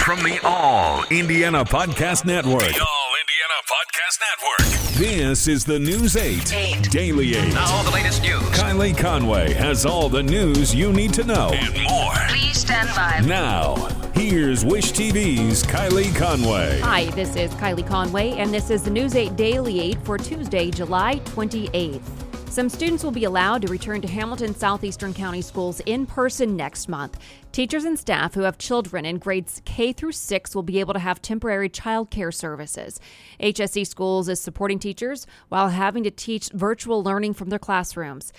From the All Indiana Podcast Network. The All Indiana Podcast Network. This is the News 8 Daily 8. Now the latest news. Kylie Conway has all the news you need to know. And more. Please stand by. Now, here's Wish TV's Kylie Conway. Hi, this is Kylie Conway, and this is the News 8 Daily 8 for Tuesday, July 28th. Some students will be allowed to return to Hamilton Southeastern County schools in person next month. Teachers and staff who have children in grades K through 6 will be able to have temporary child care services. HSE Schools is supporting teachers while having to teach virtual learning from their classrooms.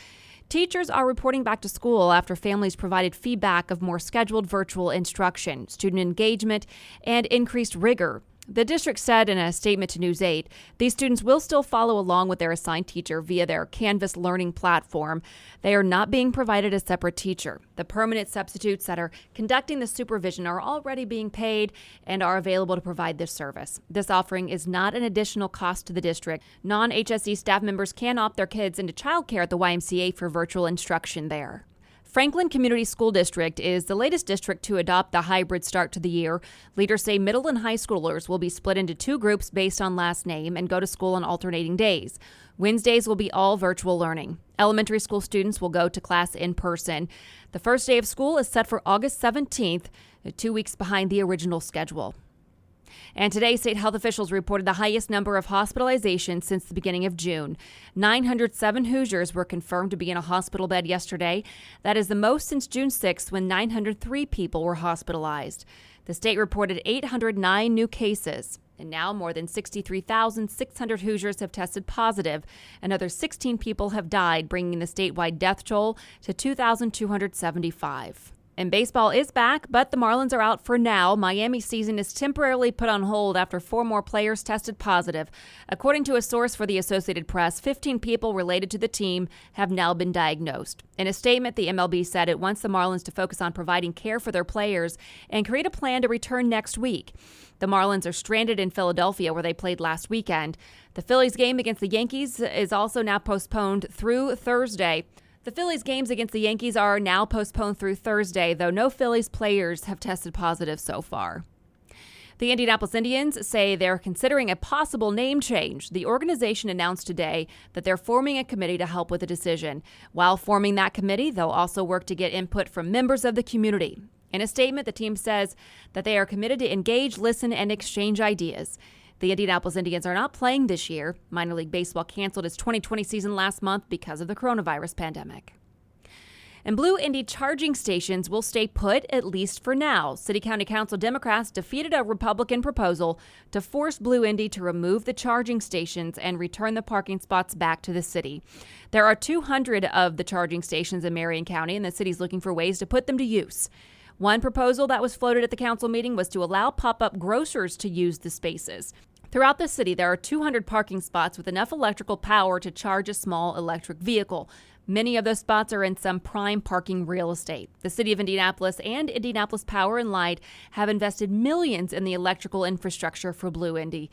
Teachers are reporting back to school after families provided feedback of more scheduled virtual instruction, student engagement, and increased rigor. The district said in a statement to News 8, these students will still follow along with their assigned teacher via their Canvas learning platform. They are not being provided a separate teacher. The permanent substitutes that are conducting the supervision are already being paid and are available to provide this service. This offering is not an additional cost to the district. Non-HSE staff members can opt their kids into childcare at the YMCA for virtual instruction there. Franklin Community School District is the latest district to adopt the hybrid start to the year. Leaders say middle and high schoolers will be split into two groups based on last name and go to school on alternating days. Wednesdays will be all virtual learning. Elementary school students will go to class in person. The first day of school is set for August 17th, 2 weeks behind the original schedule. And today, state health officials reported the highest number of hospitalizations since the beginning of June. 907 Hoosiers were confirmed to be in a hospital bed yesterday. That is the most since June 6th, when 903 people were hospitalized. The state reported 809 new cases. And now more than 63,600 Hoosiers have tested positive. Another 16 people have died, bringing the statewide death toll to 2,275. And baseball is back, but the Marlins are out for now. Miami's season is temporarily put on hold after 4 more players tested positive. According to a source for the Associated Press, 15 people related to the team have now been diagnosed. In a statement, the MLB said it wants the Marlins to focus on providing care for their players and create a plan to return next week. The Marlins are stranded in Philadelphia, where they played last weekend. The Phillies game against the Yankees is also now postponed through Thursday. The Phillies games against the Yankees are now postponed through Thursday, though no Phillies players have tested positive so far. The Indianapolis Indians say they're considering a possible name change. The organization announced today that they're forming a committee to help with the decision. While forming that committee, they'll also work to get input from members of the community. In a statement, the team says that they are committed to engage, listen, and exchange ideas. The Indianapolis Indians are not playing this year. Minor League Baseball canceled its 2020 season last month because of the coronavirus pandemic. And Blue Indy charging stations will stay put, at least for now. City County Council Democrats defeated a Republican proposal to force Blue Indy to remove the charging stations and return the parking spots back to the city. There are 200 of the charging stations in Marion County, and the city's looking for ways to put them to use. One proposal that was floated at the council meeting was to allow pop-up grocers to use the spaces. Throughout the city, there are 200 parking spots with enough electrical power to charge a small electric vehicle. Many of those spots are in some prime parking real estate. The city of Indianapolis and Indianapolis Power and Light have invested millions in the electrical infrastructure for Blue Indy.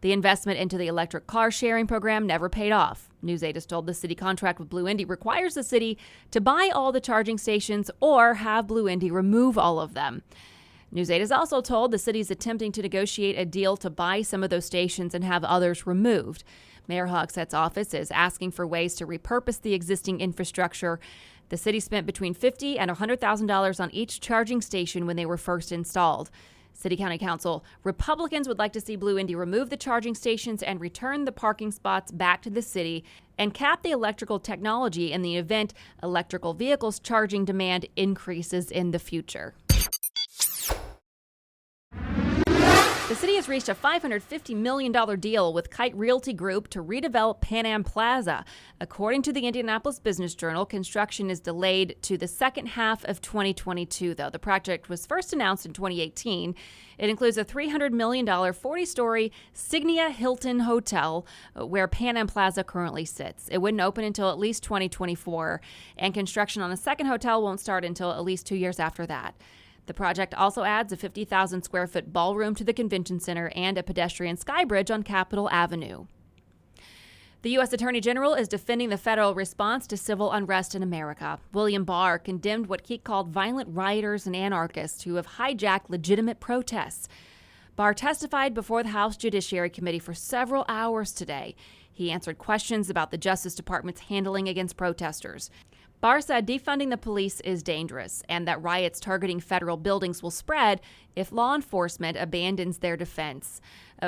The investment into the electric car sharing program never paid off. News 8 is told the city contract with Blue Indy requires the city to buy all the charging stations or have Blue Indy remove all of them. News 8 is also told the city is attempting to negotiate a deal to buy some of those stations and have others removed. Mayor Hogshead's office is asking for ways to repurpose the existing infrastructure. The city spent between $50,000 and $100,000 on each charging station when they were first installed. City County Council Republicans would like to see Blue Indy remove the charging stations and return the parking spots back to the city and cap the electrical technology in the event electrical vehicles charging demand increases in the future. The city has reached a $550 million deal with Kite Realty Group to redevelop Pan Am Plaza. According to the Indianapolis Business Journal, construction is delayed to the second half of 2022, though. The project was first announced in 2018. It includes a $300 million 40-story Signia Hilton Hotel, where Pan Am Plaza currently sits. It wouldn't open until at least 2024, and construction on a second hotel won't start until at least 2 years after that. The project also adds a 50,000 square foot ballroom to the convention center and a pedestrian sky bridge on Capitol Avenue. The U.S. Attorney General is defending the federal response to civil unrest in America. William Barr condemned what he called violent rioters and anarchists who have hijacked legitimate protests. Barr testified before the House Judiciary Committee for several hours today. He answered questions about the Justice Department's handling against protesters. Barr said defunding the police is dangerous and that riots targeting federal buildings will spread if law enforcement abandons their defense.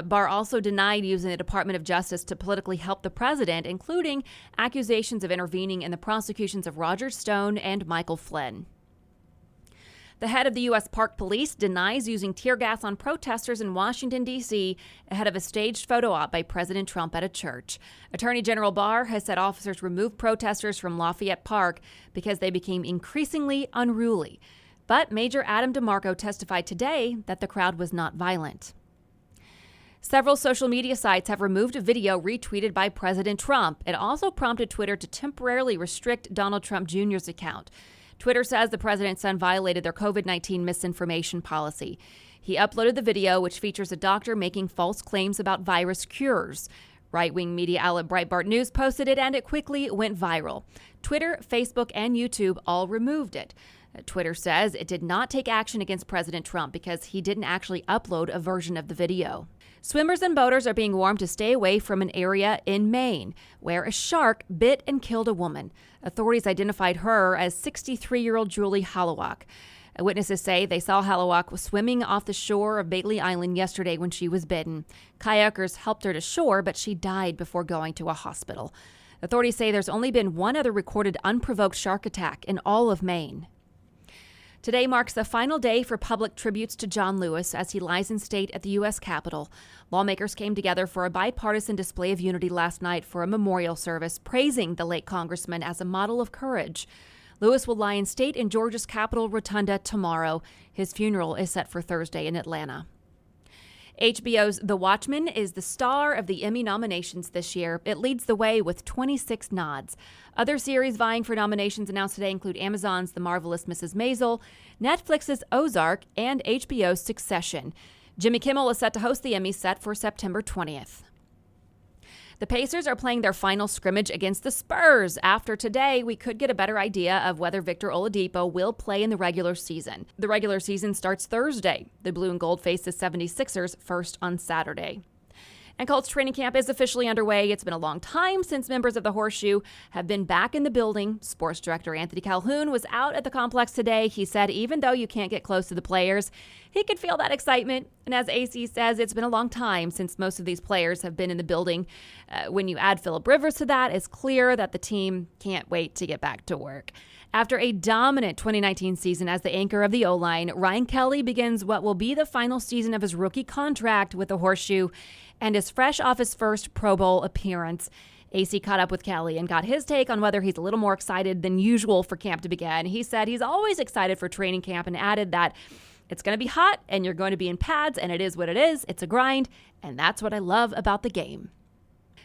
Barr also denied using the Department of Justice to politically help the president, including accusations of intervening in the prosecutions of Roger Stone and Michael Flynn. The head of the U.S. Park Police denies using tear gas on protesters in Washington, D.C. ahead of a staged photo op by President Trump at a church. Attorney General Barr has said officers removed protesters from Lafayette Park because they became increasingly unruly. But Major Adam DeMarco testified today that the crowd was not violent. Several social media sites have removed a video retweeted by President Trump. It also prompted Twitter to temporarily restrict Donald Trump Jr.'s account. Twitter says the president's son violated their COVID-19 misinformation policy. He uploaded the video, which features a doctor making false claims about virus cures. Right-wing media outlet Breitbart News posted it, and it quickly went viral. Twitter, Facebook, and YouTube all removed it. Twitter says it did not take action against President Trump because he didn't actually upload a version of the video. Swimmers and boaters are being warned to stay away from an area in Maine where a shark bit and killed a woman. Authorities identified her as 63-year-old Julie Hallowak. Witnesses say they saw Hallowak swimming off the shore of Bailey Island yesterday when she was bitten. Kayakers helped her to shore, but she died before going to a hospital. Authorities say there's only been one other recorded unprovoked shark attack in all of Maine. Today marks the final day for public tributes to John Lewis as he lies in state at the U.S. Capitol. Lawmakers came together for a bipartisan display of unity last night for a memorial service praising the late congressman as a model of courage. Lewis will lie in state in Georgia's Capitol Rotunda tomorrow. His funeral is set for Thursday in Atlanta. HBO's The Watchmen is the star of the Emmy nominations this year. It leads the way with 26 nods. Other series vying for nominations announced today include Amazon's The Marvelous Mrs. Maisel, Netflix's Ozark, and HBO's Succession. Jimmy Kimmel is set to host the Emmys set for September 20th. The Pacers are playing their final scrimmage against the Spurs. After today, we could get a better idea of whether Victor Oladipo will play in the regular season. The regular season starts Thursday. The Blue and Gold face the 76ers first on Saturday. And Colts Training Camp is officially underway. It's been a long time since members of the Horseshoe have been back in the building. Sports Director Anthony Calhoun was out at the complex today. He said even though you can't get close to the players, he could feel that excitement. And as AC says, it's been a long time since most of these players have been in the building. When you add Phillip Rivers to that, it's clear that the team can't wait to get back to work. After a dominant 2019 season as the anchor of the O-line, Ryan Kelly begins what will be the final season of his rookie contract with the Horseshoe and is fresh off his first Pro Bowl appearance. AC caught up with Kelly and got his take on whether he's a little more excited than usual for camp to begin. He said he's always excited for training camp and added that it's going to be hot and you're going to be in pads and it is what it is. It's a grind, and that's what I love about the game.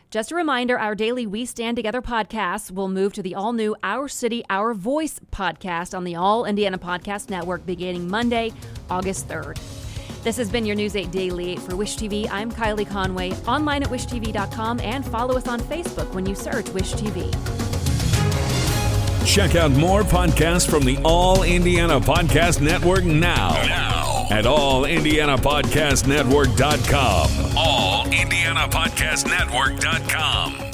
Just a reminder, our daily We Stand Together podcast will move to the all-new Our City, Our Voice podcast on the All Indiana Podcast Network beginning Monday, August 3rd. This has been your News 8 Daily 8 for Wish TV. I'm Kylie Conway, online at wishtv.com, and follow us on Facebook when you search Wish TV. Check out more podcasts from the All Indiana Podcast Network now at allindianapodcastnetwork.com. allindianapodcastnetwork.com.